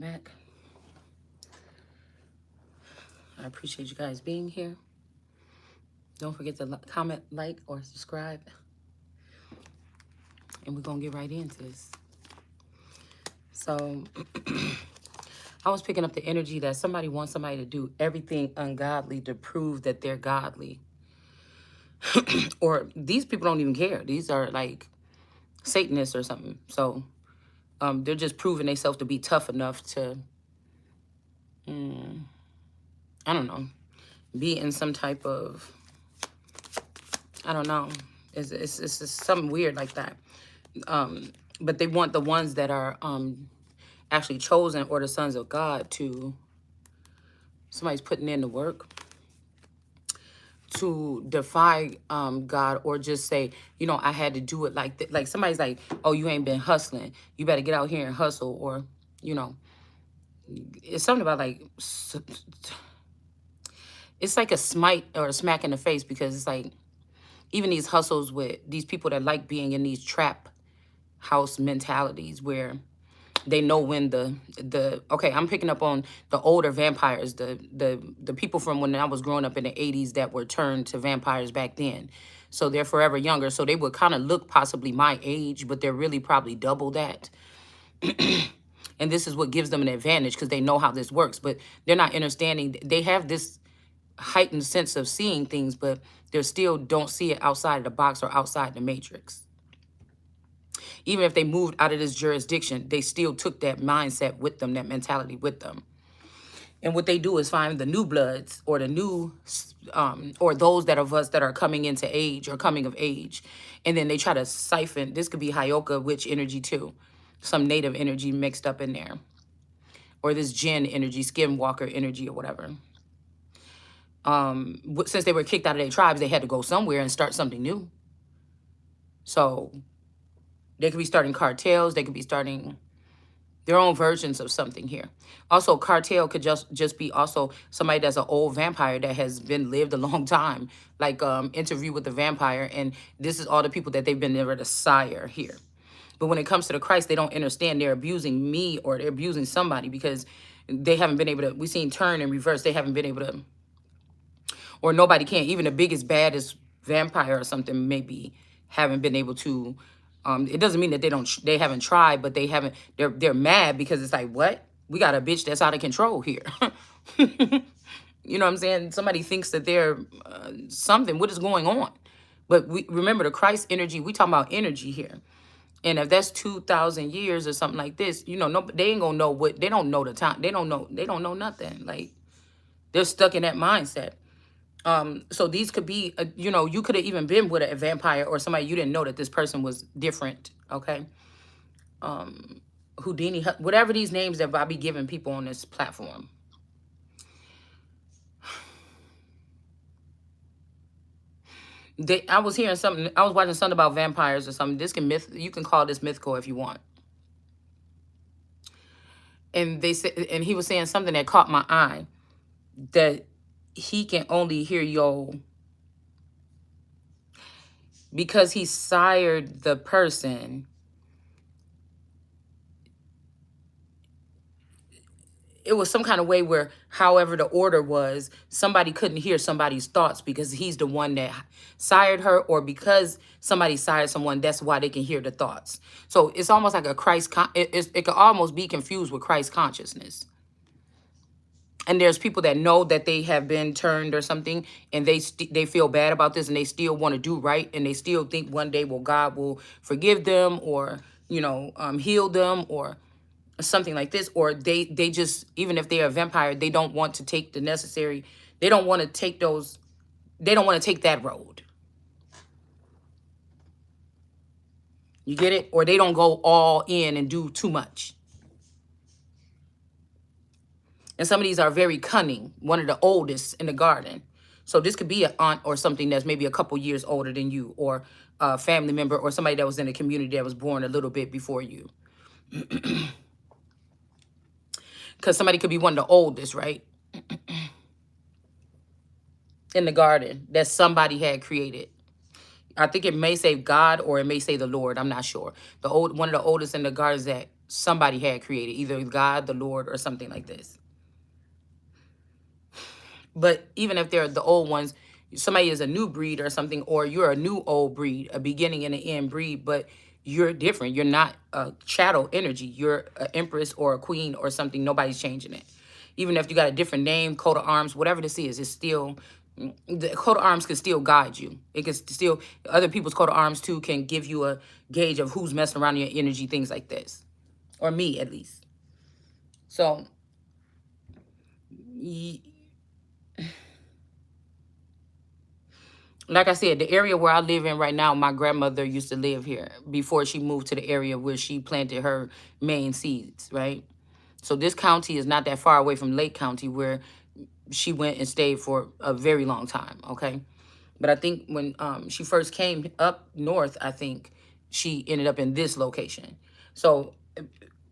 Back. I appreciate you guys being here. Don't forget to comment, like, or subscribe. And we're going to get right into this. So, I was picking up the energy that somebody wants somebody to do everything ungodly to prove that they're godly. Or these people don't even care. These are like Satanists or something. So, they're just proving themselves to be tough enough to, I don't know, be in some type of, I don't know. It's just something weird like that. But they want the ones that are actually chosen or the sons of God to, somebody's putting in the work to defy God, or just say, I had to do it like that. Like somebody's like, oh, you ain't been hustling. You better get out here and hustle. Or, it's something about like, it's like a smite or a smack in the face, because it's like, even these hustles with these people that like being in these trap house mentalities where they know when okay, I'm picking up on the older vampires, the people from when I was growing up in the 80s that were turned to vampires back then. So they're forever younger. So they would kind of look possibly my age, but they're really probably double that. And this is what gives them an advantage, because they know how this works, but they're not understanding. They have this heightened sense of seeing things, but they still don't see it outside of the box or outside the matrix. Even if they moved out of this jurisdiction, they still took that mindset with them, that mentality with them. And what they do is find the new bloods, or the new, or those that of us that are coming into age or coming of age. And then they try to siphon, this could be Hyoka witch energy too, some native energy mixed up in there. Or this Jinn energy, skinwalker energy or whatever. Since they were kicked out of their tribes, they had to go somewhere and start something new. So they could be starting cartels. They could be starting their own versions of something here. Also, cartel could just be also somebody that's an old vampire that has been lived a long time, like Interview with the Vampire, and this is all the people that they've been able to sire here. But when it comes to the Christ, they don't understand they're abusing me, or they're abusing somebody, because they haven't been able to, we've seen turn and reverse, they haven't been able to, or nobody can, even the biggest, baddest vampire or something maybe haven't been able to, it doesn't mean that they haven't tried, but they're mad, because it's like, what? We got a bitch that's out of control here. You know what I'm saying? Somebody thinks that they're something. What is going on? But we remember the Christ energy. We talking about energy here. And if that's 2,000 years or something like this, no, they ain't gonna know what, they don't know the time. They don't know nothing. Like, they're stuck in that mindset. So these could be, you could have even been with a vampire or somebody you didn't know that this person was different, okay? Houdini, whatever these names that I be giving people on this platform. I was hearing something, I was watching something about vampires or something. You can call this mythical if you want. And they said, and he was saying something that caught my eye, that he can only hear your, because he sired the person, it was some kind of way where, however the order was, somebody couldn't hear somebody's thoughts because he's the one that sired her, or because somebody sired someone, that's why they can hear the thoughts. So it's almost like a Christ, it could almost be confused with Christ consciousness. And there's people that know that they have been turned or something, and they feel bad about this, and they still want to do right, and they still think one day, well, God will forgive them, or, heal them, or something like this. Or they just, even if they're a vampire, they don't want to take the necessary, they don't want to take that road. You get it? Or they don't go all in and do too much. And some of these are very cunning, one of the oldest in the garden. So this could be an aunt or something that's maybe a couple years older than you, or a family member, or somebody that was in the community that was born a little bit before you. Because somebody could be one of the oldest, right? In the garden that somebody had created. I think it may say God, or it may say the Lord. I'm not sure. One of the oldest in the gardens that somebody had created, either God, the Lord, or something like this. But even if they're the old ones, somebody is a new breed or something, or you're a new old breed, a beginning and an end breed, but you're different. You're not a chattel energy. You're an empress or a queen or something. Nobody's changing it. Even if you got a different name, coat of arms, whatever this is, it's still, the coat of arms can still guide you. It can still, other people's coat of arms too can give you a gauge of who's messing around in your energy, things like this. Or me, at least. So, like I said, the area where I live in right now, my grandmother used to live here before she moved to the area where she planted her main seeds, right? So this county is not that far away from Lake County where she went and stayed for a very long time, okay? But I think when she first came up north, I think she ended up in this location. So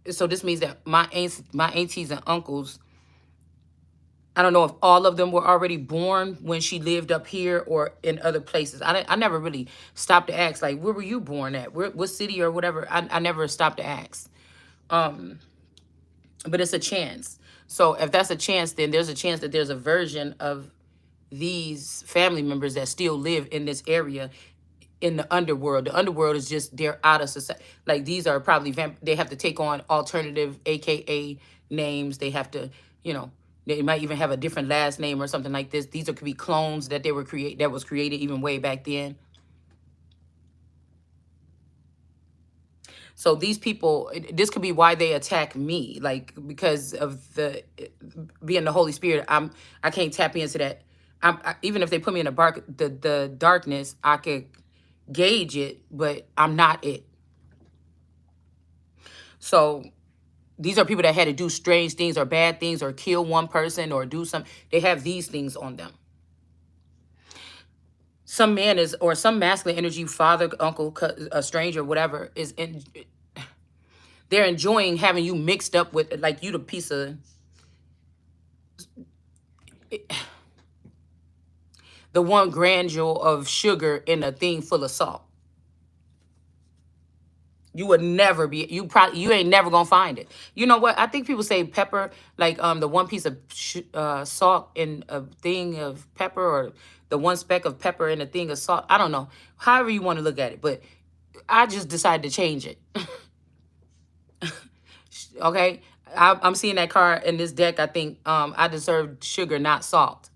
this means that my aunties and uncles, I don't know if all of them were already born when she lived up here or in other places. I never really stopped to ask, like, where were you born at? What city or whatever? I never stopped to ask. But it's a chance. So if that's a chance, then there's a chance that there's a version of these family members that still live in this area in the underworld. The underworld is just, they're out of society. Like, these are probably, they have to take on alternative, AKA names. They have to, you know, they might even have a different last name or something like this. These could be clones that was created even way back then. So these people, this could be why they attack me, like, because of the being the Holy Spirit. I can't tap into that. Even if they put me in the darkness, I could gauge it, but I'm not it. So these are people that had to do strange things or bad things or kill one person or do something. They have these things on them. Some man is, or some masculine energy, father, uncle, a stranger, whatever, is in. They're enjoying having you mixed up with, like, you the piece of, the one granule of sugar in a thing full of salt. You would never be, you ain't never gonna find it. You know what? I think people say pepper, like the one piece of salt in a thing of pepper, or the one speck of pepper in a thing of salt. I don't know. However you want to look at it, but I just decided to change it. Okay, I'm seeing that card in this deck. I think I deserve sugar, not salt.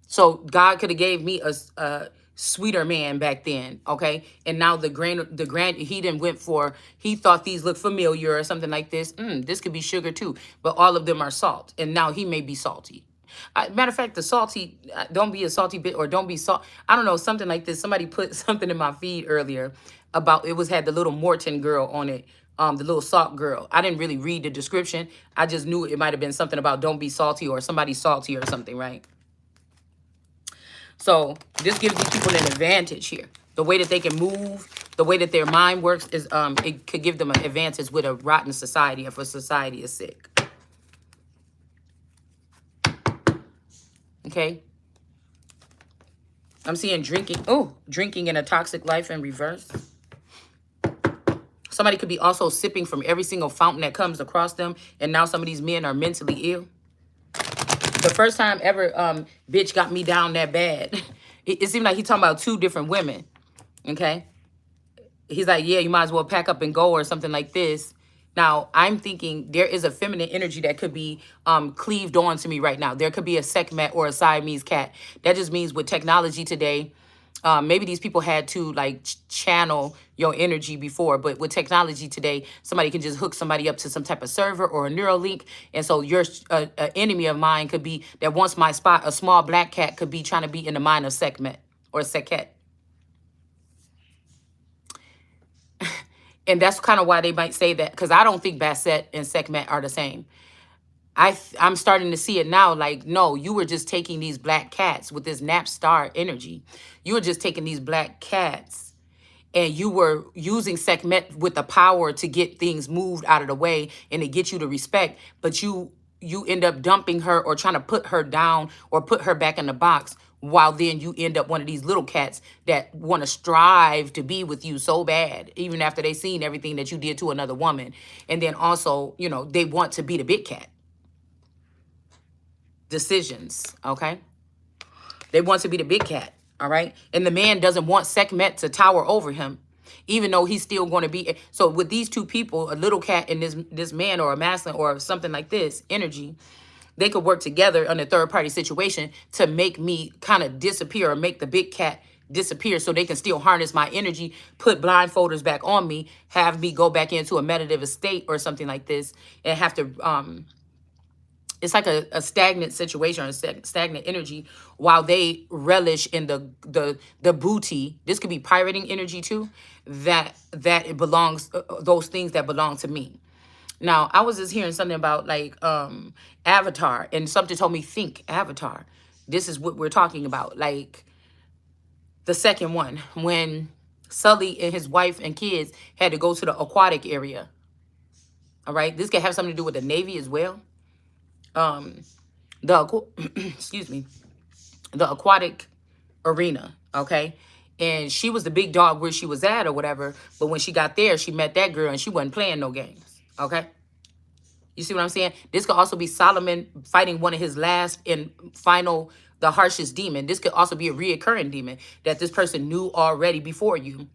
So God could have gave me a sweeter man back then, okay? And now the he didn't went for, he thought these look familiar or something like this. This could be sugar too, but all of them are salt. And now he may be salty. Matter of fact, the salty, don't be a salty bit, or don't be salt. I don't know, something like this. Somebody put something in my feed earlier about, had the little Morton girl on it. The little salt girl. I didn't really read the description. I just knew it might have been something about don't be salty, or somebody salty or something, right? So this gives these people an advantage here. The way that they can move, the way that their mind works is, it could give them an advantage with a rotten society if a society is sick. Okay. I'm seeing drinking in a toxic life in reverse. Somebody could be also sipping from every single fountain that comes across them. And now some of these men are mentally ill. The first time ever, bitch got me down that bad. It seemed like he talking about two different women. Okay. He's like, yeah, you might as well pack up and go, or something like this. Now, I'm thinking there is a feminine energy that could be cleaved on to me right now. There could be a Sekhmet or a Siamese cat. That just means with technology today, maybe these people had to, like, channel your energy before, but with technology today, somebody can just hook somebody up to some type of server or a Neuralink. And so your enemy of mine could be that wants my spot, a small black cat could be trying to be in the mind of Sekhmet or Sekhet. And that's kind of why they might say that, because I don't think Basset and Sekhmet are the same. I'm starting to see it now, like, no, you were just taking these black cats with this Napstar energy. You were just taking these black cats and you were using Sekhmet with the power to get things moved out of the way and to get you to respect. But you you end up dumping her or trying to put her down or put her back in the box, while then you end up one of these little cats that want to strive to be with you so bad, even after they seen everything that you did to another woman. And then also, you know, they want to be the big cat. Decisions, okay? They want to be the big cat, all right? And the man doesn't want Sekhmet to tower over him, even though he's still going to be. So with these two people, a little cat and this man, or a masculine or something like this energy, they could work together on a third party situation to make me kind of disappear, or make the big cat disappear, so they can still harness my energy, put blindfolders back on me, have me go back into a meditative state or something like this, and have to it's like a stagnant situation, or a stagnant energy, while they relish in the booty. This could be pirating energy too, that it belongs, those things that belong to me. Now, I was just hearing something about like Avatar, and something told me, think Avatar. This is what we're talking about. Like the second one, when Sully and his wife and kids had to go to the aquatic area. All right, this could have something to do with the Navy as well. Excuse me, the aquatic arena, okay? And she was the big dog where she was at or whatever, but when she got there, she met that girl and she wasn't playing no games, okay? You see what I'm saying? This could also be Solomon fighting one of his last and final, the harshest demon. This could also be a reoccurring demon that this person knew already before you.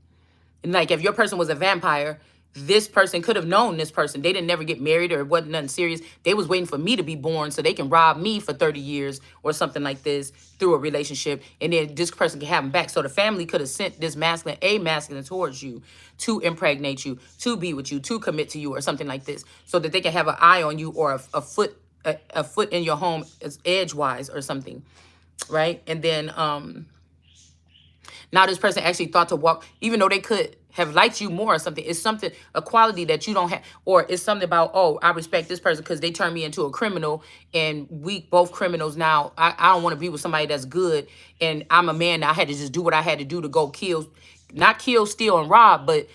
And like, if your person was a vampire, this person could have known this person. They didn't never get married, or it wasn't nothing serious. They was waiting for me to be born so they can rob me for 30 years or something like this through a relationship. And then this person can have them back. So the family could have sent this a masculine towards you to impregnate you, to be with you, to commit to you or something like this, so that they can have an eye on you, or a foot in your home as edgewise or something. Right. And then now this person actually thought to walk, even though they could have liked you more or something. It's something, a quality that you don't have, or it's something about, oh, I respect this person because they turned me into a criminal, and we both criminals now. I don't want to be with somebody that's good, and I'm a man now. I had to just do what I had to do to go kill, not kill, steal, and rob, but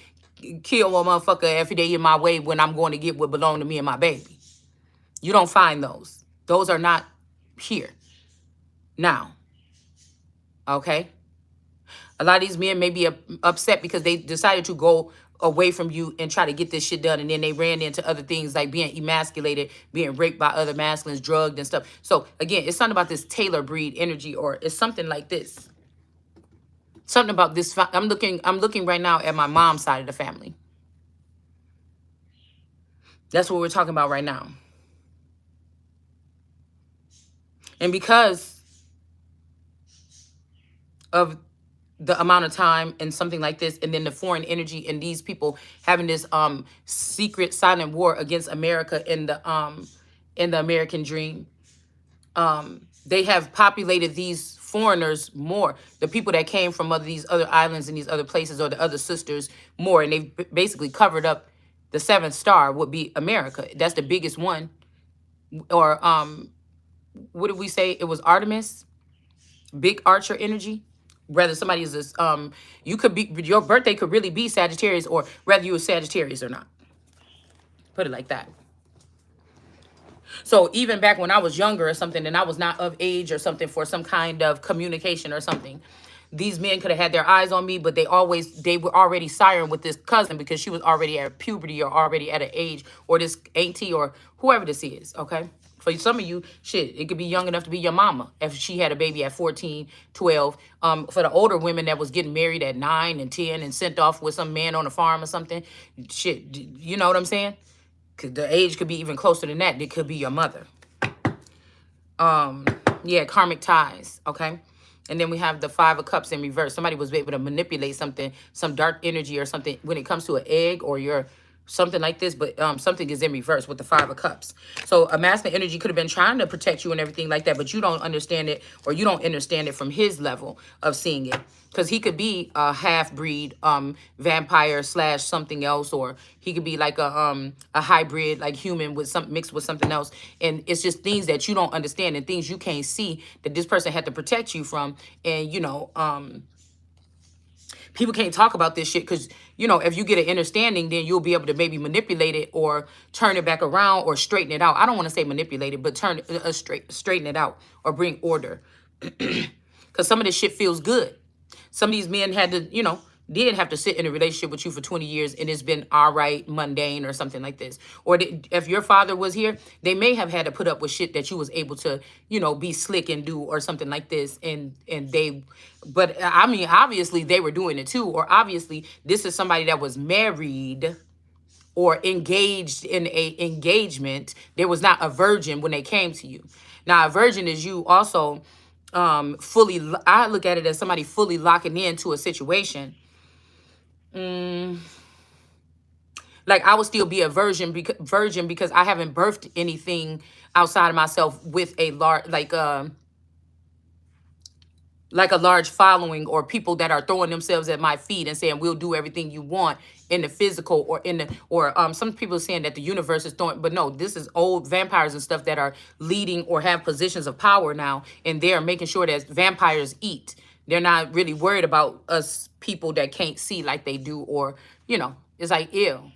kill a motherfucker every day in my way when I'm going to get what belonged to me and my baby. You don't find those. Those are not here now. Okay? A lot of these men may be upset because they decided to go away from you and try to get this shit done. And then they ran into other things like being emasculated, being raped by other masculines, drugged and stuff. So again, it's something about this Taylor breed energy, or it's something like this. Something about this. I'm looking right now at my mom's side of the family. That's what we're talking about right now. And because of the amount of time and something like this, and then the foreign energy and these people having this secret silent war against America in the American dream, they have populated these foreigners more, the people that came from these other islands and these other places, or the other sisters, more, and they've basically covered up the seventh star would be America. That's the biggest one. Or what did we say? It was Artemis, big archer energy. Whether somebody is this, you could be, your birthday could really be Sagittarius, or whether you a Sagittarius or not. Put it like that. So even back when I was younger or something, and I was not of age or something for some kind of communication or something, these men could have had their eyes on me, but they were already siren with this cousin because she was already at puberty or already at an age, or this auntie or whoever this is, okay? For some of you, shit, it could be young enough to be your mama if she had a baby at 14, 12. For the older women that was getting married at 9 and 10 and sent off with some man on a farm or something, shit, you know what I'm saying? The age could be even closer than that. It could be your mother. Yeah, karmic ties, okay? And then we have the 5 of Cups in reverse. Somebody was able to manipulate something, some dark energy or something when it comes to an egg or your something like this, but something is in reverse with the 5 of Cups. So a masculine energy could have been trying to protect you and everything like that, but you don't understand it, or you don't understand it from his level of seeing it. Because he could be a half-breed vampire / something else, or he could be like a hybrid, like human with some mixed with something else. And it's just things that you don't understand and things you can't see that this person had to protect you from. And, you know, People can't talk about this shit because, you know, if you get an understanding, then you'll be able to maybe manipulate it or turn it back around or straighten it out. I don't want to say manipulate it, but straighten it out or bring order. Because some of this shit feels good. Some of these men had to, you know, did have to sit in a relationship with you for 20 years and it's been all right, mundane or something like this. Or if your father was here, they may have had to put up with shit that you was able to, you know, be slick and do or something like this. But I mean, obviously they were doing it too. Or obviously this is somebody that was married or engaged in a engagement. There was not a virgin when they came to you. Now, a virgin is you also fully, I look at it as somebody fully locking into a situation. Like I would still be a virgin because I haven't birthed anything outside of myself with a large like a large following or people that are throwing themselves at my feet and saying we'll do everything you want in the physical or in the some people are saying that the universe is throwing, but no, this is old vampires and stuff that are leading or have positions of power now, and they're making sure that vampires eat. They're not really worried about us people that can't see like they do, or you know, it's like ew.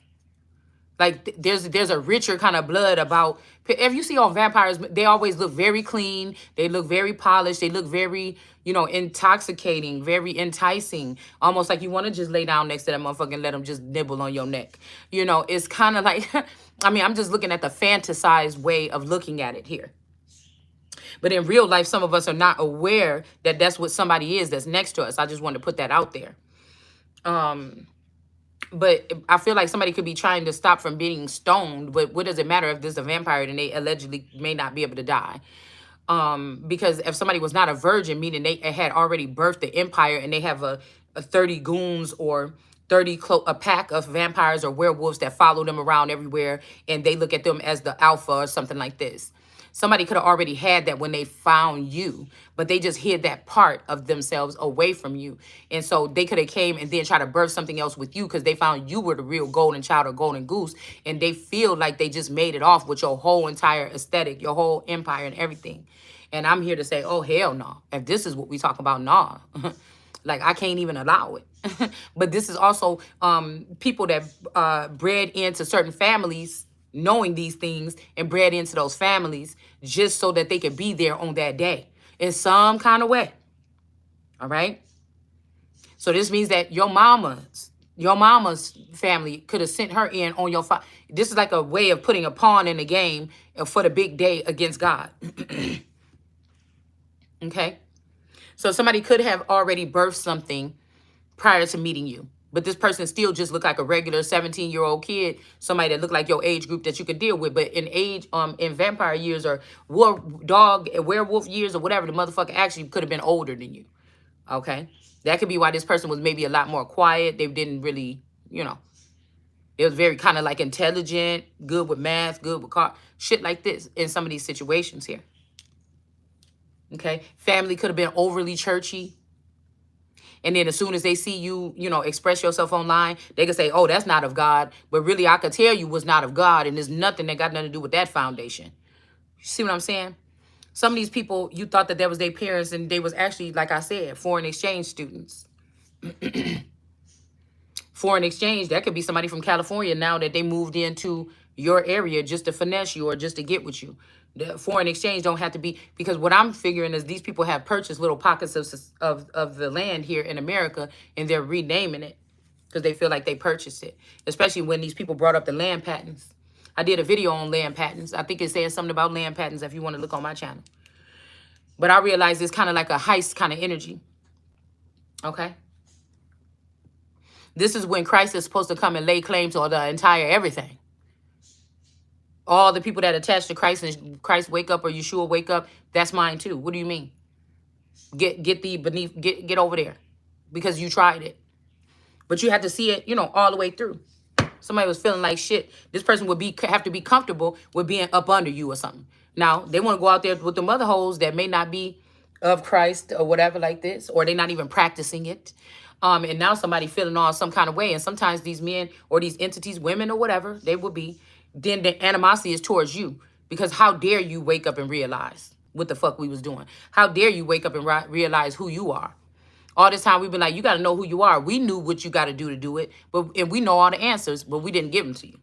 Like there's a richer kind of blood about. If you see all vampires, they always look very clean. They look very polished. They look very, you know, intoxicating, very enticing. Almost like you want to just lay down next to that motherfucker and let them just nibble on your neck. You know, it's kind of like, I mean, I'm just looking at the fantasized way of looking at it here. But in real life, some of us are not aware that that's what somebody is that's next to us. I just want to put that out there. But I feel like somebody could be trying to stop from being stoned. But what does it matter if this is a vampire and they allegedly may not be able to die? Because if somebody was not a virgin, meaning they had already birthed the empire and they have a 30 goons or a pack of vampires or werewolves that follow them around everywhere, and they look at them as the alpha or something like this. Somebody could have already had that when they found you, but they just hid that part of themselves away from you. And so they could have came and then try to birth something else with you because they found you were the real golden child or golden goose. And they feel like they just made it off with your whole entire aesthetic, your whole empire and everything. And I'm here to say, oh, hell no. If this is what we talk about, nah. Like, I can't even allow it. But this is also people that bred into certain families knowing these things and bred into those families just so that they could be there on that day in some kind of way. All right. So this means that your mama's family could have sent her in on your this is like a way of putting a pawn in the game for the big day against God. Okay. So somebody could have already birthed something prior to meeting you. But this person still just looked like a regular 17-year-old kid, somebody that looked like your age group that you could deal with. But in in vampire years or werewolf years or whatever, the motherfucker actually could have been older than you. Okay? That could be why this person was maybe a lot more quiet. They didn't really, you know, it was very kind of like intelligent, good with math, good with shit like this in some of these situations here. Okay? Family could have been overly churchy. And then as soon as they see you, you know, express yourself online, they can say, oh, that's not of God. But really, I could tell you was not of God. And there's nothing that got nothing to do with that foundation. You see what I'm saying? Some of these people, you thought that was their parents, and they was actually, like I said, foreign exchange students. Foreign exchange, that could be somebody from California now that they moved into your area just to finesse you or just to get with you. The foreign exchange don't have to be, because what I'm figuring is these people have purchased little pockets of the land here in America, and they're renaming it because they feel like they purchased it, especially when these people brought up the land patents. I did a video on land patents. I think it says something about land patents if you want to look on my channel. But I realize it's kind of like a heist kind of energy. Okay? This is when Christ is supposed to come and lay claim to the entire everything. All the people that attach to Christ and Christ wake up or Yeshua wake up, that's mine too. What do you mean? Get over there because you tried it. But you have to see it, you know, all the way through. Somebody was feeling like shit. This person would have to be comfortable with being up under you or something. Now, they want to go out there with the mother hoes that may not be of Christ or whatever like this, or they're not even practicing it. And now somebody feeling all some kind of way. And sometimes these men or these entities, women or whatever they will be, then the animosity is towards you. Because how dare you wake up and realize what the fuck we was doing? How dare you wake up and realize who you are? All this time we've been like, you got to know who you are. We knew what you got to do it, and we know all the answers, but we didn't give them to you.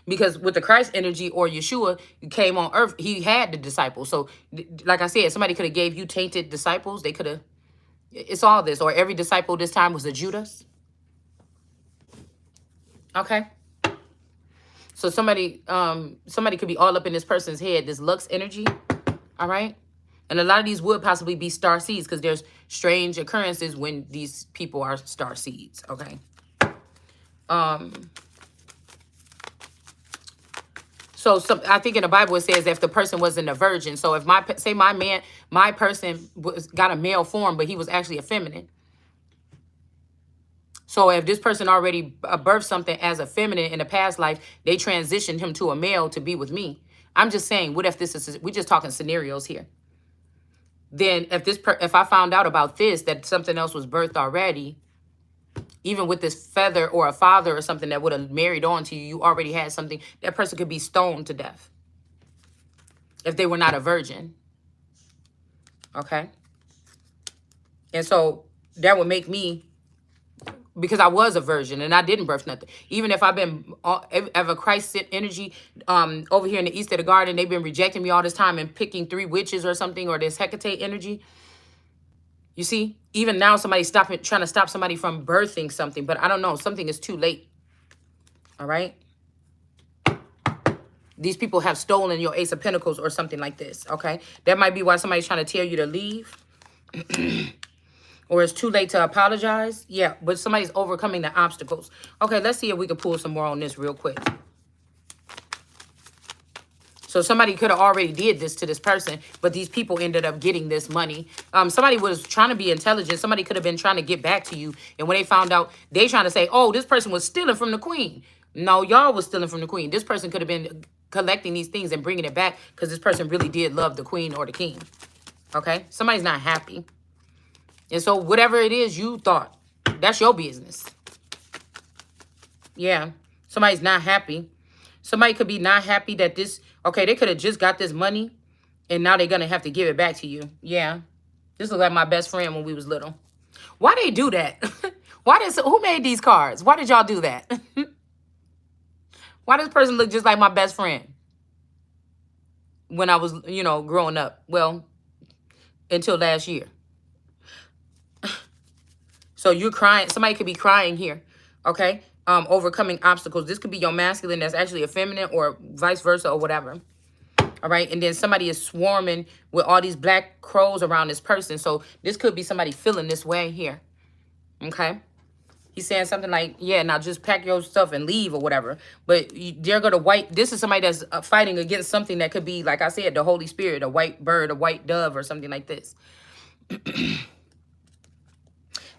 Because with the Christ energy or Yeshua, you came on earth, he had the disciples. So like I said, somebody could have gave you tainted disciples. They could have, it's all this. Or every disciple this time was a Judas. Okay. So somebody could be all up in this person's head, this Lux energy. All right. And a lot of these would possibly be star seeds because there's strange occurrences when these people are star seeds. Okay. So I think in the Bible it says if the person wasn't a virgin. So if my person got a male form, but he was actually a feminine. So if this person already birthed something as a feminine in a past life, they transitioned him to a male to be with me. I'm just saying, what if this is, we're just talking scenarios here. Then if I found out about this, that something else was birthed already, even with this feather or a father or something that would have married on to you, you already had something, that person could be stoned to death if they were not a virgin. Okay. And so that would make me, because I was a virgin and I didn't birth nothing. Even if I've been of a Christ energy over here in the east of the garden, they've been rejecting me all this time and picking 3 witches or something, or this Hecate energy. You see, even now somebody's trying to stop somebody from birthing something, but I don't know, something is too late. All right. These people have stolen your Ace of Pentacles or something like this. Okay. That might be why somebody's trying to tell you to leave. Or it's too late to apologize. Yeah, but somebody's overcoming the obstacles. Okay, let's see if we can pull some more on this real quick. So somebody could have already did this to this person, but these people ended up getting this money. Somebody was trying to be intelligent. Somebody could have been trying to get back to you. And when they found out, they trying to say, oh, this person was stealing from the queen. No, y'all was stealing from the queen. This person could have been collecting these things and bringing it back because this person really did love the queen or the king. Okay? Somebody's not happy. And so whatever it is you thought, that's your business. Yeah. Somebody's not happy. Somebody could be not happy that this, okay, they could have just got this money and now they're going to have to give it back to you. Yeah. This looks like my best friend when we was little. Why they do that? Who made these cards? Why did y'all do that? Why does this person look just like my best friend when I was, growing up? Well, until last year. So you're crying. Somebody could be crying here. Okay. Overcoming obstacles. This could be your masculine that's actually a feminine or vice versa or whatever. All right. And then somebody is swarming with all these black crows around this person. So this could be somebody feeling this way here. Okay. He's saying something like, yeah, now just pack your stuff and leave or whatever. But they're going to white. This is somebody that's fighting against something that could be, like I said, the Holy Spirit, a white bird, a white dove or something like this.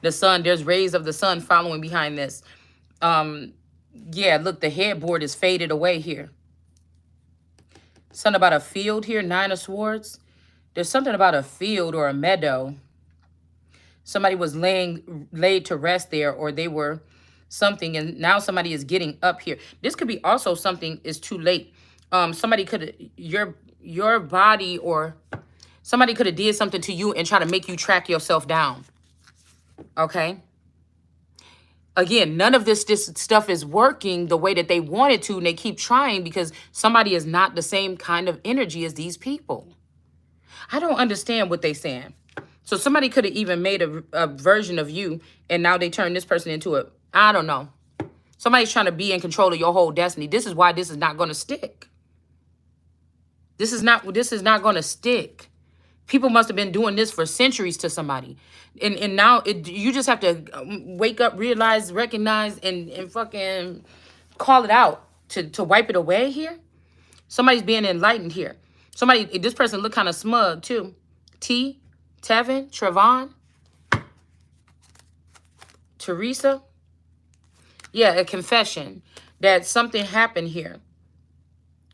The sun, there's rays of the sun following behind this. Yeah, look, the headboard is faded away here. Something about a field here, 9 of Swords. There's something about a field or a meadow. Somebody was laid to rest there, or they were something, and now somebody is getting up here. This could be also something is too late. Somebody could, your body or somebody could have did something to you and try to make you track yourself down. Okay. Again, none of this stuff is working the way that they wanted to, and they keep trying because somebody is not the same kind of energy as these people. I don't understand what they're saying. So somebody could have even made a version of you, and now they turn this person into a, I don't know. Somebody's trying to be in control of your whole destiny. This is why this is not going to stick. This is not going to stick. People must have been doing this for centuries to somebody. And now you just have to wake up, realize, recognize, and fucking call it out to wipe it away here. Somebody's being enlightened here. This person look kind of smug too. Tevin, Trevon, Teresa. Yeah, a confession that something happened here.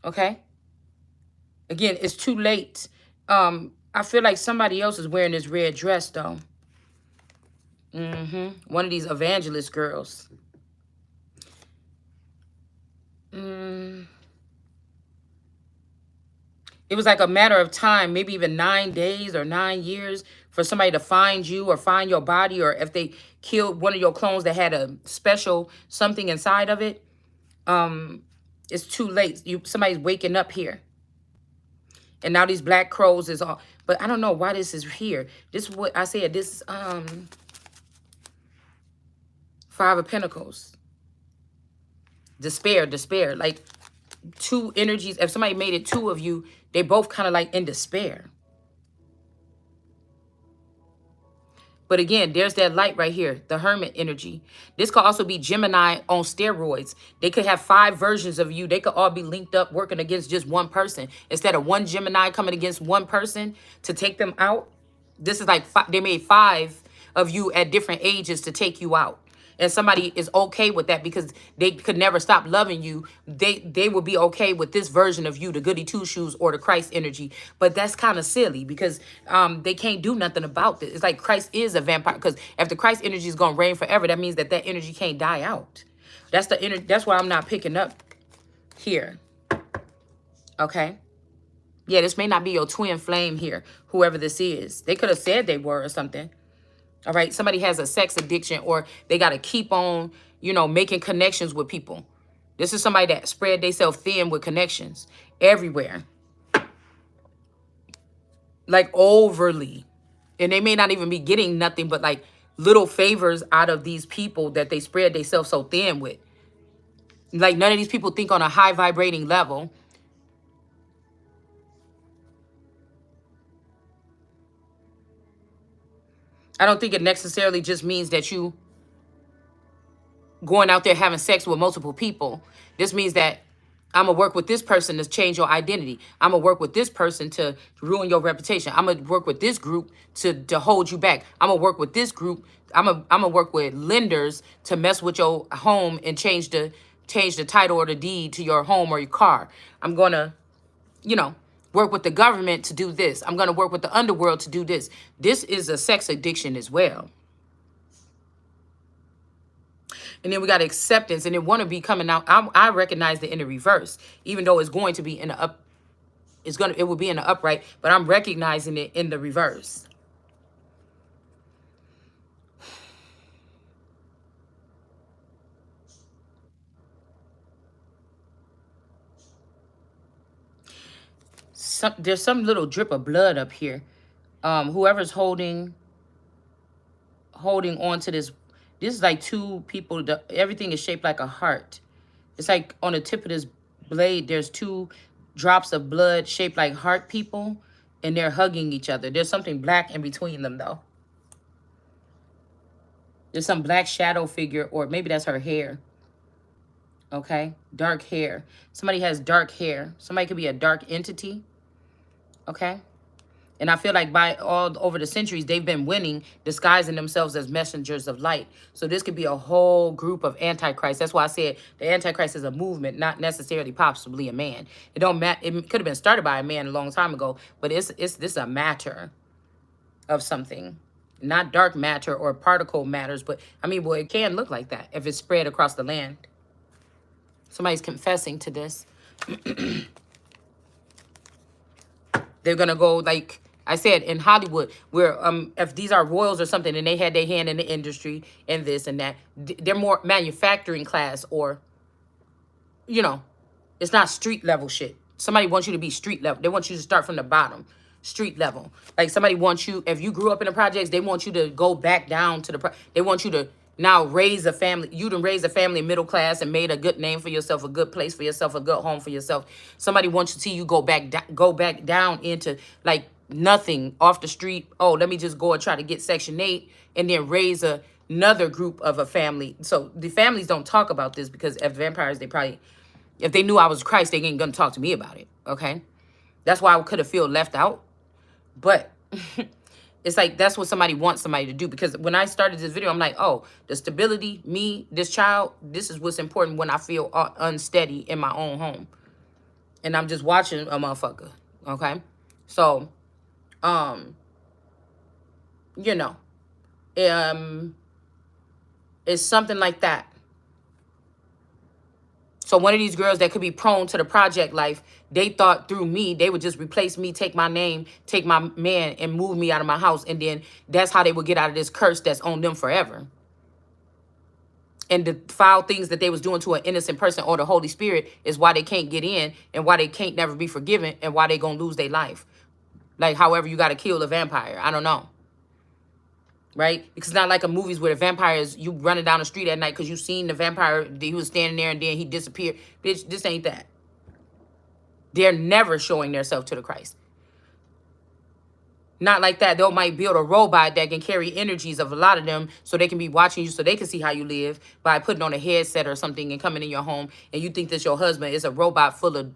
Okay. Again, it's too late. I feel like somebody else is wearing this red dress, though. One of these evangelist girls. It was like a matter of time, maybe even 9 days or 9 years for somebody to find you or find your body, or if they killed one of your clones that had a special something inside of it. It's too late. Somebody's waking up here. And now these black crows is all, but I don't know why this is here. This is what I said. This is Five of Pentacles. Despair, despair. Like two energies. If somebody made it two of you, they both kind of like in despair. But again, there's that light right here, the Hermit energy. This could also be Gemini on steroids. They could have 5 versions of you. They could all be linked up working against just one person. Instead of one Gemini coming against one person to take them out, this is like they made 5 of you at different ages to take you out. And somebody is okay with that because they could never stop loving you. They would be okay with this version of you, the goody two shoes or the Christ energy. But that's kind of silly because they can't do nothing about this. It's like Christ is a vampire, because if the Christ energy is going to reign forever, that means that energy can't die out. That's the energy. That's why I'm not picking up here. Okay. Yeah, this may not be your twin flame here, whoever this is. They could have said they were or something. All right, somebody has a sex addiction, or they got to keep on, making connections with people. This is somebody that spread themselves thin with connections everywhere. Like overly. And they may not even be getting nothing but like little favors out of these people that they spread themselves so thin with. Like none of these people think on a high vibrating level. I don't think it necessarily just means that you going out there having sex with multiple people. This means that I'm going to work with this person to change your identity. I'm going to work with this person to ruin your reputation. I'm going to work with this group to hold you back. I'm going to work with this group. I'm going to work with lenders to mess with your home and change the title or the deed to your home or your car. I'm going to, work with the government to do this. I'm going to work with the underworld to do this. This is a sex addiction as well. And then we got acceptance, and it want to be coming out. I recognize it in the reverse, even though it's going to be in the up. It will be in the upright, but I'm recognizing it in the reverse. There's some little drip of blood up here. Whoever's holding on to this is like two people. Everything is shaped like a heart. It's like on the tip of this blade, there's 2 drops of blood shaped like heart people, and they're hugging each other. There's something black in between them, though. There's some black shadow figure, or maybe that's her hair. Okay? Dark hair. Somebody has dark hair. Somebody could be a dark entity. Okay? And I feel like by all over the centuries, they've been winning, disguising themselves as messengers of light. So this could be a whole group of antichrists. That's why I said the antichrist is a movement, not necessarily possibly a man. It don't matter. It could have been started by a man a long time ago, but this is a matter of something. Not dark matter or particle matters, but I mean, well, it can look like that if it's spread across the land. Somebody's confessing to this. They're going to go, like I said, in Hollywood, where if these are royals or something and they had their hand in the industry and this and that, they're more manufacturing class, or, it's not street level shit. Somebody wants you to be street level. They want you to start from the bottom, street level. Like somebody wants you, if you grew up in the projects, they want you to go back down to they want you to now raise a family. You done raised a family middle class and made a good name for yourself, a good place for yourself, a good home for yourself. Somebody wants to see you go back down into like nothing, off the street. Oh, let me just go and try to get Section 8 and then raise another group of a family. So the families don't talk about this because as vampires, if they knew I was Christ, they ain't gonna talk to me about it. Okay, that's why I could have feel left out. But it's like that's what somebody wants somebody to do, because when I started this video, I'm like, oh, the stability, me, this child, this is what's important when I feel unsteady in my own home. And I'm just watching a motherfucker, okay? So, it's something like that. So one of these girls that could be prone to the project life, they thought through me, they would just replace me, take my name, take my man, and move me out of my house. And then that's how they would get out of this curse that's on them forever. And the foul things that they was doing to an innocent person or the Holy Spirit is why they can't get in and why they can't never be forgiven and why they gonna lose their life. Like however you gotta kill a vampire. I don't know. Right? Because it's not like a movies where the vampires, you running down the street at night because you seen the vampire, he was standing there and then he disappeared. Bitch, this ain't that. They're never showing themselves to the Christ. Not like that. They might build a robot that can carry energies of a lot of them so they can be watching you so they can see how you live by putting on a headset or something and coming in your home and you think that your husband is a robot full of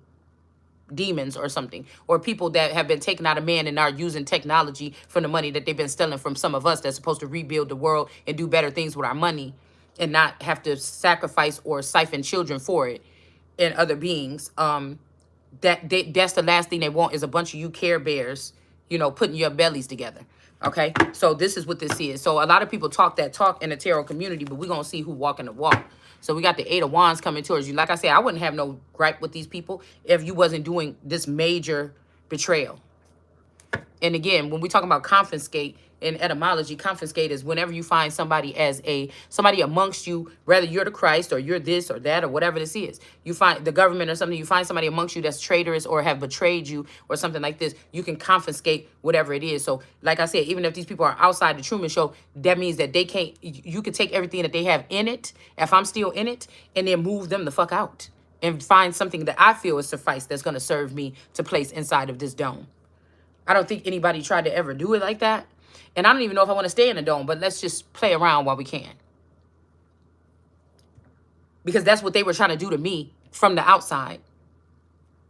demons or something, or people that have been taken out of man and are using technology from the money that they've been stealing from some of us that's supposed to rebuild the world and do better things with our money and not have to sacrifice or siphon children for it and other beings. That's the last thing they want is a bunch of you Care Bears, you know, putting your bellies together. Okay, so this is what this is. So a lot of people talk that talk in the tarot community, but we're gonna see who walking the walk. So we got the Eight of Wands coming towards you. Like I said, I wouldn't have no gripe with these people if you wasn't doing this major betrayal. And again, when we talk about confiscate in etymology, confiscate is whenever you find somebody as somebody amongst you, whether you're the Christ or you're this or that or whatever this is. You find the government or something, you find somebody amongst you that's traitorous or have betrayed you or something like this, you can confiscate whatever it is. So like I said, even if these people are outside the Truman Show, that means that they can't, you can take everything that they have in it, if I'm still in it, and then move them the fuck out and find something that I feel is suffice that's going to serve me to place inside of this dome. I don't think anybody tried to ever do it like that. And I don't even know if I want to stay in the dome, but let's just play around while we can. Because that's what they were trying to do to me from the outside.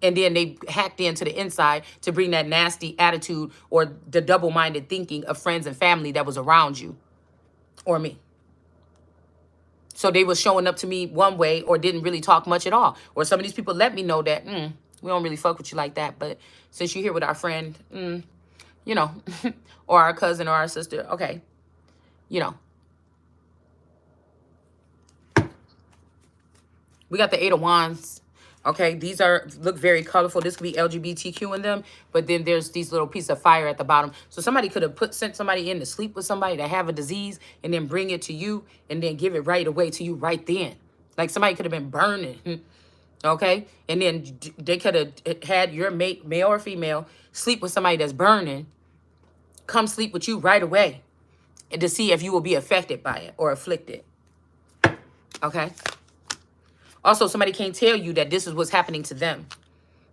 And then they hacked into the inside to bring that nasty attitude or the double-minded thinking of friends and family that was around you or me. So they were showing up to me one way or didn't really talk much at all. Or some of these people let me know that, we don't really fuck with you like that. But since you're here with our friend, you know, or our cousin or our sister, okay, you know. We got the Eight of Wands. Okay, these look very colorful. This could be LGBTQ in them, but then there's these little pieces of fire at the bottom. So somebody could have sent somebody in to sleep with somebody that have a disease and then bring it to you and then give it right away to you right then. Like somebody could have been burning. Okay, and then they could have had your mate, male or female, sleep with somebody that's burning, come sleep with you right away, and to see if you will be affected by it or afflicted. Okay. Also, somebody can't tell you that this is what's happening to them.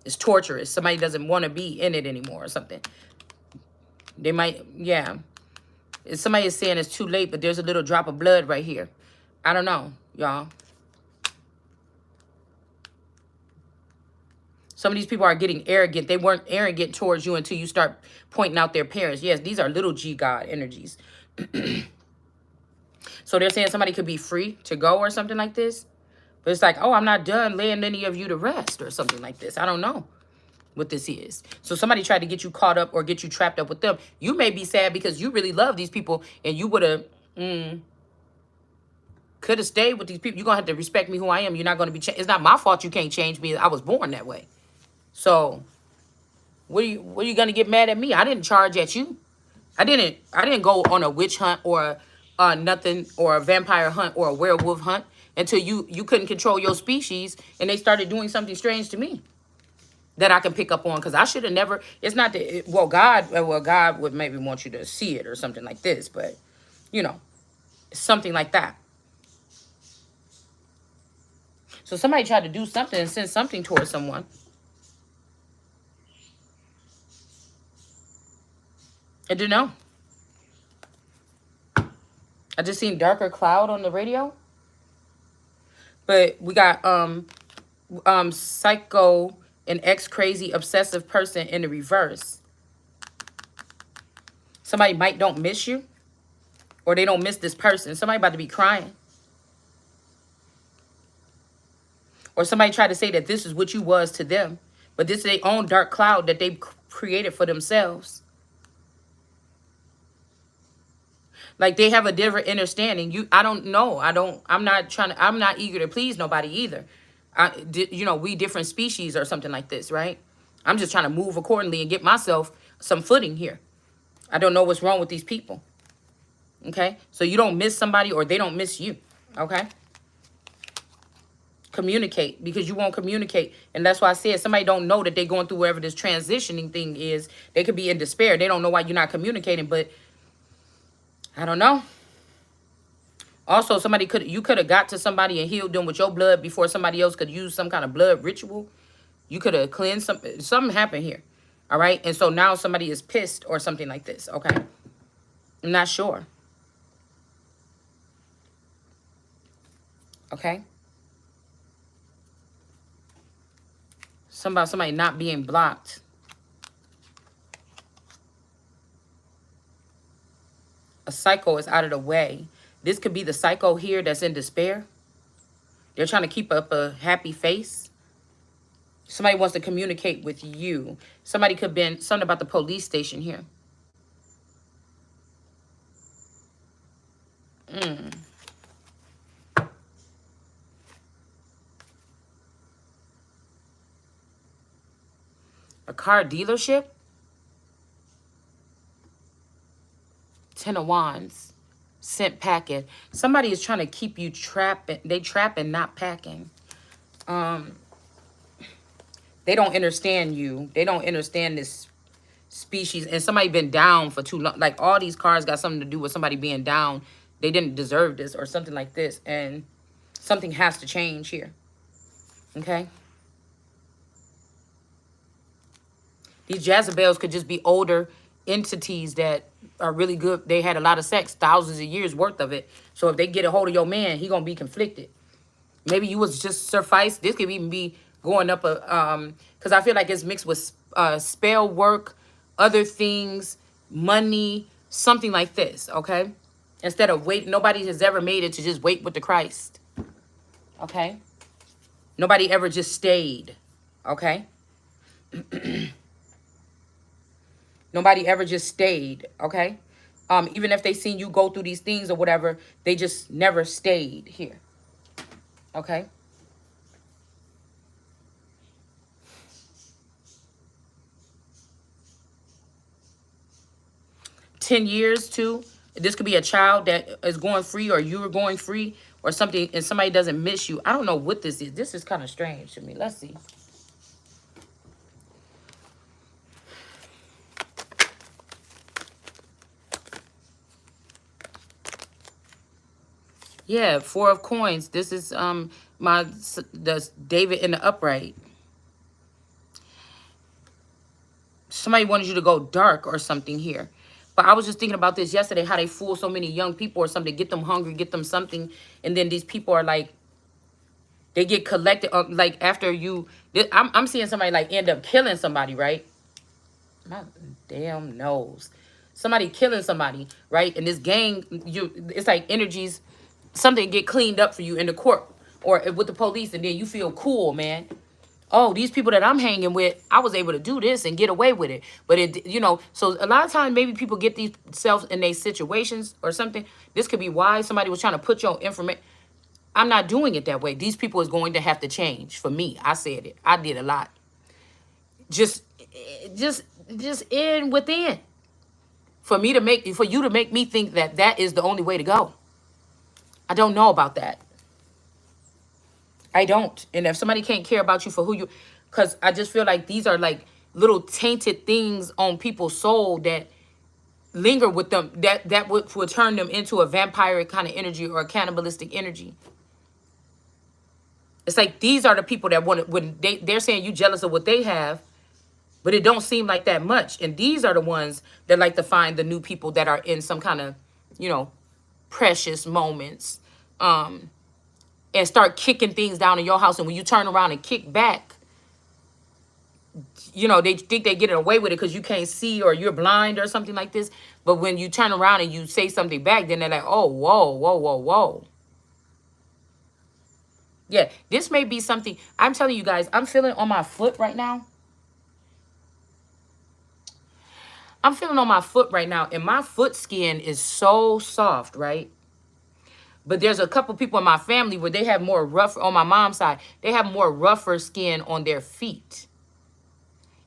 It's torturous. Somebody doesn't want to be in it anymore or something. They might, yeah. Somebody is saying it's too late, but there's a little drop of blood right here. I don't know, y'all. Some of these people are getting arrogant. They weren't arrogant towards you until you start pointing out their parents. Yes, these are little G God energies. So they're saying somebody could be free to go or something like this. But it's like, oh, I'm not done laying any of you to rest or something like this. I don't know what this is. So somebody tried to get you caught up or get you trapped up with them. You may be sad because you really love these people and you would have... could have stayed with these people. You're going to have to respect me who I am. You're not going to be... It's not my fault you can't change me. I was born that way. So, what are you going to get mad at me? I didn't charge at you. I didn't go on a witch hunt or nothing or a vampire hunt or a werewolf hunt until you couldn't control your species and they started doing something strange to me that I can pick up on because I should have never... It's not that... God would maybe want you to see it or something like this, but, you know, something like that. So somebody tried to do something and send something towards someone. I don't know. I just seen darker cloud on the radio. But we got psycho, an ex-crazy obsessive person in the reverse. Somebody might don't miss you. Or they don't miss this person. Somebody about to be crying. Or somebody tried to say that this is what you was to them. But this is their own dark cloud that they created for themselves. Like they have a different understanding. I don't know. I'm not eager to please nobody either. You know, we different species or something like this, right? I'm just trying to move accordingly and get myself some footing here. I don't know what's wrong with these people. Okay? So you don't miss somebody or they don't miss you. Okay? Communicate, because you won't communicate. And that's why I said somebody don't know that they're going through wherever this transitioning thing is. They could be in despair. They don't know why you're not communicating, but I don't know. Also, you could have got to somebody and healed them with your blood before somebody else could use some kind of blood ritual. You could have cleansed something happened here. All right? And so now somebody is pissed or something like this. Okay? I'm not sure. Okay? Somebody not being blocked. A psycho is out of the way. This could be the psycho here that's in despair. They're trying to keep up a happy face. Somebody wants to communicate with you. Somebody could have been something about the police station here. A car dealership. 10 of Wands. Sent packing. Somebody is trying to keep you trapped. They trapping, not packing. They don't understand you. They don't understand this species. And somebody been down for too long. Like all these cards got something to do with somebody being down. They didn't deserve this or something like this. And something has to change here. Okay? These Jezebels could just be older entities that are really good. They had a lot of sex, thousands of years worth of it. So if they get a hold of your man, he gonna be conflicted. Maybe you was just suffice. This could even be going up a because I feel like it's mixed with spell work, other things, money, something like this. Okay, instead of wait, nobody has ever made it to just wait with the Christ. Okay, nobody ever just stayed. Okay. Nobody ever just stayed, okay? Even if they seen you go through these things or whatever, they just never stayed here, okay? $10 too. This could be a child that is going free or you're going free or something and somebody doesn't miss you. I don't know what this is. This is kind of strange to me. Let's see. Yeah, 4 of coins. This is the David in the upright. Somebody wanted you to go dark or something here. But I was just thinking about this yesterday, how they fool so many young people or something, get them hungry, get them something. And then these people are like, they get collected. Like after you, I'm seeing somebody like end up killing somebody, right? My damn nose. Somebody killing somebody, right? And this gang, it's like energies, something get cleaned up for you in the court or with the police. And then you feel cool, man. Oh, these people that I'm hanging with, I was able to do this and get away with it. But it, you know, so a lot of times maybe people get these selves in their situations or something. This could be why somebody was trying to put your information. I'm not doing it that way. These people is going to have to change. For me, I said it. I did a lot. Just in within. For you to make me think that that is the only way to go. I don't know about that. I don't. And if somebody can't care about you for who you, because I just feel like these are like little tainted things on people's soul that linger with them, that would turn them into a vampiric kind of energy or a cannibalistic energy. It's like these are the people that want to, when they're saying you jealous of what they have, but it don't seem like that much. And these are the ones that like to find the new people that are in some kind of, you know, precious moments. And start kicking things down in your house. And when you turn around and kick back, you know, they think they get away with it because you can't see or you're blind or something like this. But when you turn around and you say something back, then they're like, oh, whoa, whoa, whoa, whoa. Yeah, this may be something. I'm telling you guys, I'm feeling on my foot right now. I'm feeling on my foot right now. And my foot skin is so soft, right? But there's a couple people in my family where they have more rough, on my mom's side, they have more rougher skin on their feet.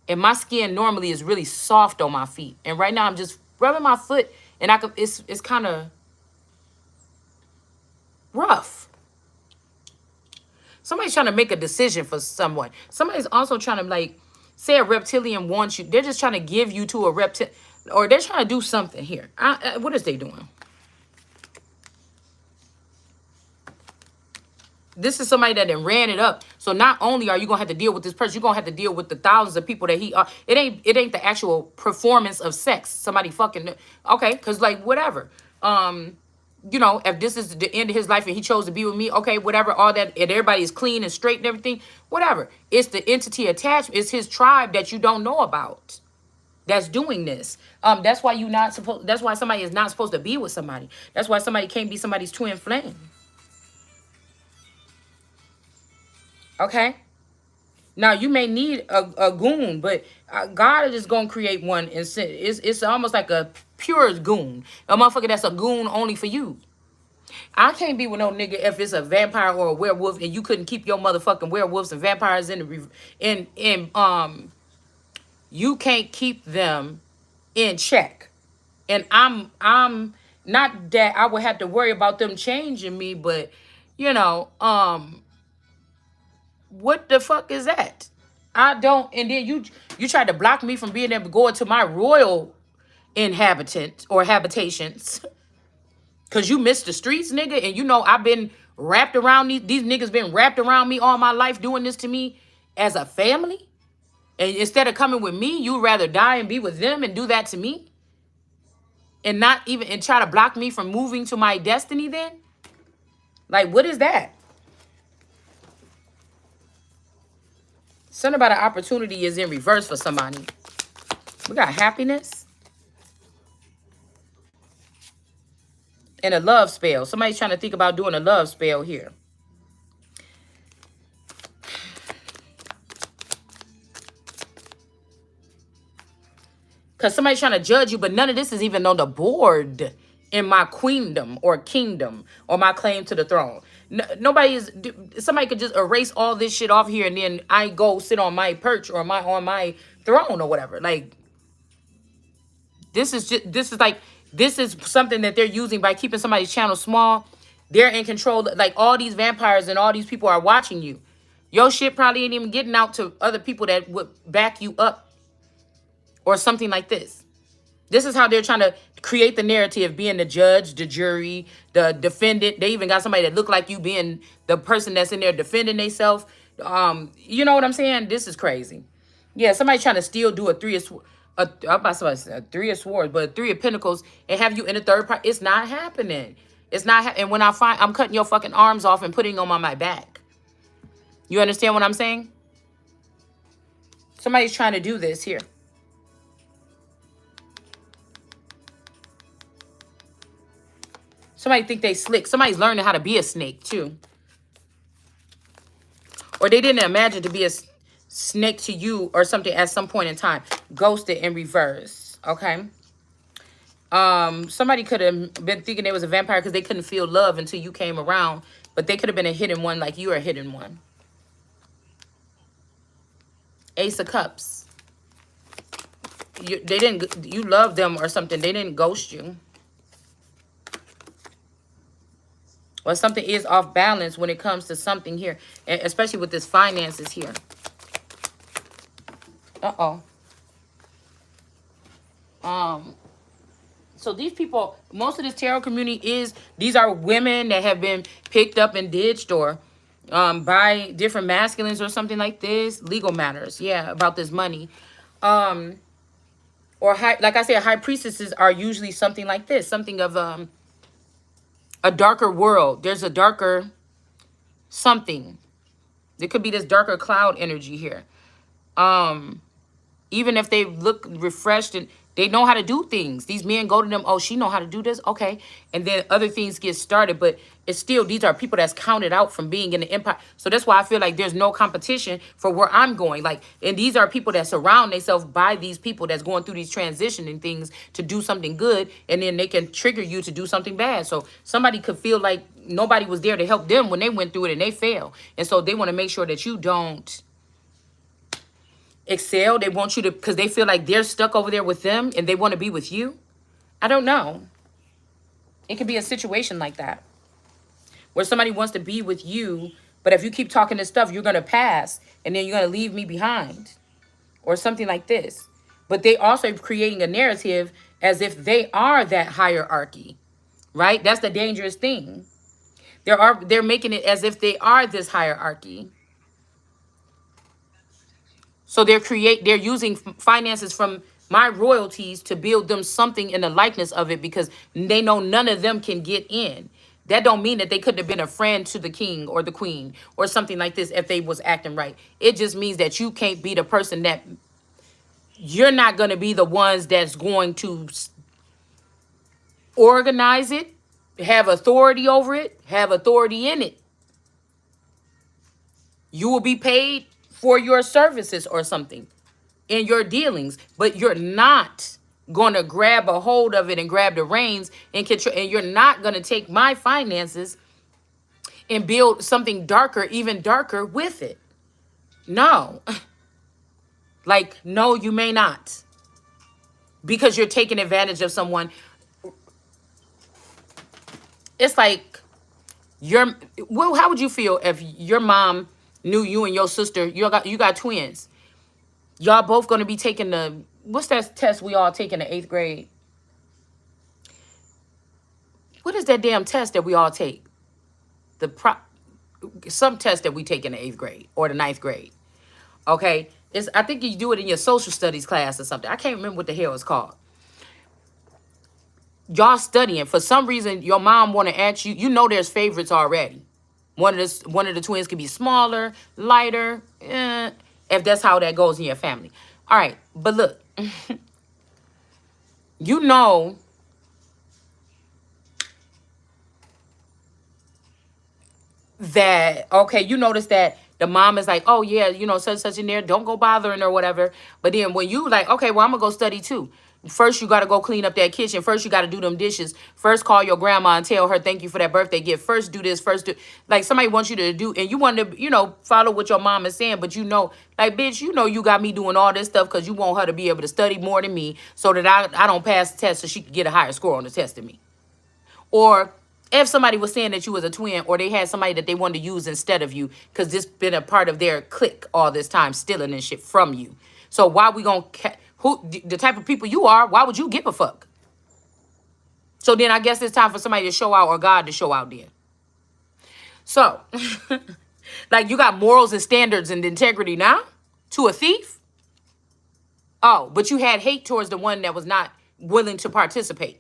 And my skin normally is really soft on my feet. And right now I'm just rubbing my foot and it's kind of rough. Somebody's trying to make a decision for someone. Somebody's also trying to, like, say a reptilian wants you. They're just trying to give you to a reptilian, or they're trying to do something here. What is they doing? This is somebody that then ran it up. So not only are you gonna have to deal with this person, you're gonna have to deal with the thousands of people that he are. It ain't the actual performance of sex. Somebody fucking, okay, cause like whatever. You know, if this is the end of his life and he chose to be with me, okay, whatever, all that, and everybody is clean and straight and everything, whatever. It's the entity attached. It's his tribe that you don't know about that's doing this. That's why you not supposed. That's why somebody is not supposed to be with somebody. That's why somebody can't be somebody's twin flame. Okay. Now you may need a goon, but God is gonna create one and send. It's almost like a pure goon, a motherfucker that's a goon only for you. I can't be with no nigga if it's a vampire or a werewolf, and you couldn't keep your motherfucking werewolves and vampires in you can't keep them in check. And I'm not that I would have to worry about them changing me, but you know, what the fuck is that? I don't. And then you tried to block me from being able to go into my royal inhabitant or habitations because you missed the streets, nigga. And you know I've been wrapped around these niggas been wrapped around me all my life doing this to me as a family. And instead of coming with me, you'd rather die and be with them and do that to me, and not even and try to block me from moving to my destiny. Then, like, what is that? Something about an opportunity is in reverse for somebody. We got happiness and a love spell. Somebody's trying to think about doing a love spell here. Because somebody's trying to judge you, but none of this is even on the board in my queendom or kingdom or my claim to the throne. Nobody is. Somebody could just erase all this shit off here and then I go sit on my perch or on my throne or whatever. Like, this is something that they're using by keeping somebody's channel small. They're in control. Like, all these vampires and all these people are watching you. Your shit probably ain't even getting out to other people that would back you up or something like this. This is how they're trying to create the narrative of being the judge, the jury, the defendant. They even got somebody that look like you being the person that's in there defending themselves. You know what I'm saying? This is crazy. Yeah, somebody trying to still do a three of swords, I'm about to say a three of swords, but a three of pentacles and have you in a third part. It's not happening. It's not. And when I'm cutting your fucking arms off and putting them on my back. You understand what I'm saying? Somebody's trying to do this here. Somebody think they slick. Somebody's learning how to be a snake too. Or they didn't imagine to be a snake to you or something at some point in time. Ghosted in reverse. Okay. Somebody could have been thinking they was a vampire because they couldn't feel love until you came around. But they could have been a hidden one like you are a hidden one. Ace of Cups. You loved them or something. They didn't ghost you. Or something is off balance when it comes to something here. Especially with this finances here. So these people, most of this tarot community these are women that have been picked up and ditched or by different masculines or something like this. Legal matters. Yeah, about this money. Or like I said, high priestesses are usually something like this. Something of a darker world. There's a darker something. There could be this darker cloud energy here. Even if they look refreshed and They know how to do things. These men go to them, oh, she know how to do this? Okay. And then other things get started, but it's still, these are people that's counted out from being in the empire. So that's why I feel like there's no competition for where I'm going. Like, and these are people that surround themselves by these people that's going through these transitioning things to do something good, and then they can trigger you to do something bad. So somebody could feel like nobody was there to help them when they went through it and they failed. And so they want to make sure that you don't excel. They want you to, because they feel like they're stuck over there with them and they want to be with you. I don't know. It could be a situation like that where somebody wants to be with you, but if you keep talking this stuff, you're going to pass and then you're going to leave me behind or something like this. But they also creating a narrative as if they are that hierarchy, right? That's the dangerous thing. They're making it as if they are this hierarchy. So they're using finances from my royalties to build them something in the likeness of it, because they know none of them can get in. That don't mean that they couldn't have been a friend to the king or the queen or something like this if they was acting right. It just means that you can't be the person that, you're not going to be the ones that's going to organize it, have authority over it, have authority in it. You will be paid for your services or something in your dealings, but you're not going to grab a hold of it and grab the reins and control, and you're not going to take my finances and build something darker, even darker with it. No. Like, no, you may not, because you're taking advantage of someone. It's like, well, how would you feel if your mom knew you and your sister, you got twins, y'all both going to be taking the, what's that test we all take in the 8th grade? What is that damn test that we all take? Some test that we take in the 8th grade or the 9th grade. Okay. I think you do it in your social studies class or something. I can't remember what the hell it's called. Y'all studying. For some reason, your mom want to ask you, there's favorites already. One of the twins could be smaller, lighter, if that's how that goes in your family. All right. But look, you know that, okay, you notice that the mom is like, oh yeah, such in there, don't go bothering or whatever. But then when you like, okay, well, I'm gonna go study too. First, you got to go clean up that kitchen. First, you got to do them dishes. First, call your grandma and tell her thank you for that birthday gift. First, do this. First, do, like, somebody wants you to do, and you want to, follow what your mom is saying. But like, bitch, you got me doing all this stuff because you want her to be able to study more than me so that I don't pass the test so she can get a higher score on the test than me. Or if somebody was saying that you was a twin, or they had somebody that they wanted to use instead of you because this been a part of their clique all this time, stealing and shit from you. So why we gonna the type of people you are, why would you give a fuck? So then I guess it's time for somebody to show out, or God to show out then. So, like, you got morals and standards and integrity now to a thief? Oh, but you had hate towards the one that was not willing to participate.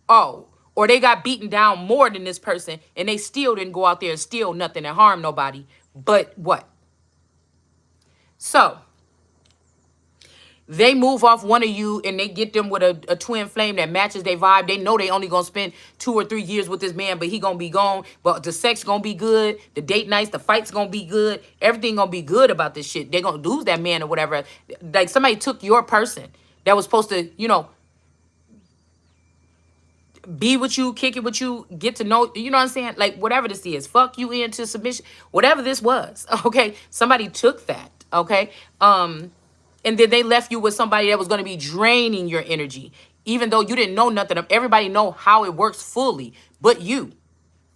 Oh, or they got beaten down more than this person and they still didn't go out there and steal nothing and harm nobody. But what? So they move off one of you and they get them with a twin flame that matches their vibe. They know they only gonna spend 2 or 3 years with this man, but he gonna be gone. But the sex gonna be good, the date nights, the fights gonna be good, everything gonna be good about this shit. They gonna lose that man or whatever. Like, somebody took your person that was supposed to, be with you, kick it with you, get to know, you know what I'm saying? Like, whatever this is, fuck you into submission, whatever this was, okay? Somebody took that, okay? And then they left you with somebody that was going to be draining your energy, even though you didn't know nothing. Everybody know how it works fully, but you,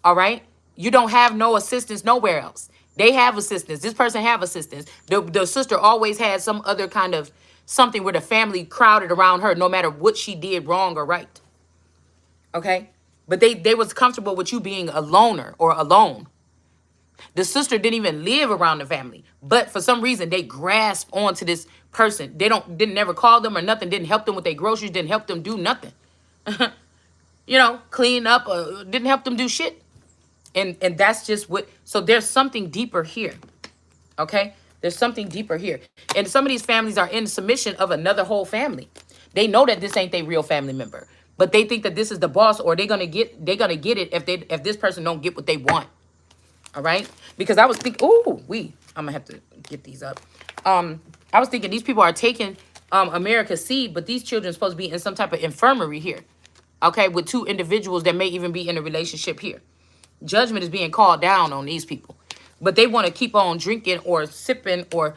all right? You don't have no assistance nowhere else. They have assistance. This person have assistance. The sister always had some other kind of something where the family crowded around her, no matter what she did wrong or right. Okay? But they was comfortable with you being a loner or alone. The sister didn't even live around the family. But for some reason, they grasp onto this person. They didn't never call them or nothing, didn't help them with their groceries, didn't help them do nothing. Clean up, didn't help them do shit. And that's just what, so there's something deeper here. Okay? There's something deeper here. And some of these families are in submission of another whole family. They know that this ain't their real family member, but they think that this is the boss, or they're gonna get it if this person don't get what they want. All right? Because I was thinking, I'm gonna have to get these up. I was thinking these people are taking America's seed, but these children are supposed to be in some type of infirmary here. Okay, with two individuals that may even be in a relationship here. Judgment is being called down on these people. But they want to keep on drinking or sipping or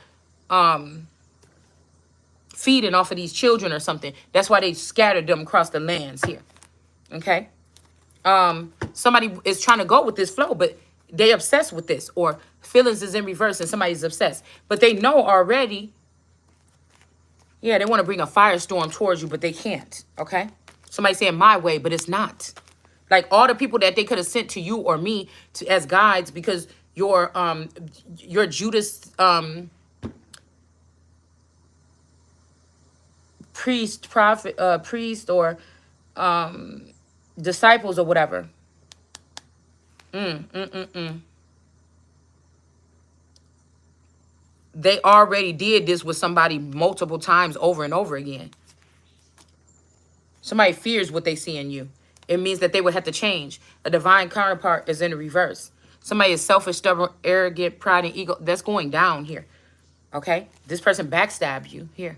feeding off of these children or something. That's why they scattered them across the lands here. Okay? Somebody is trying to go with this flow, but they obsessed with this. Or feelings is in reverse and somebody's obsessed. But they know already, yeah, they want to bring a firestorm towards you, but they can't. Okay? Somebody saying my way, but it's not. Like all the people that they could have sent to you or me as guides, because your Judas priest, prophet, priest, or disciples or whatever. They already did this with somebody multiple times over and over again. Somebody fears what they see in you. It means that they would have to change. A divine counterpart is in the reverse. Somebody is selfish, stubborn, arrogant, pride, and ego. That's going down here. Okay? This person backstabbed you here.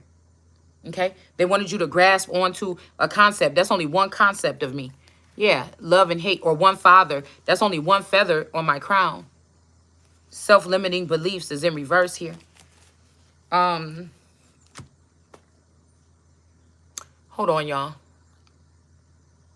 Okay? They wanted you to grasp onto a concept. That's only one concept of me. Yeah, love and hate, or one father. That's only one feather on my crown. Self-limiting beliefs is in reverse here. Hold on, y'all.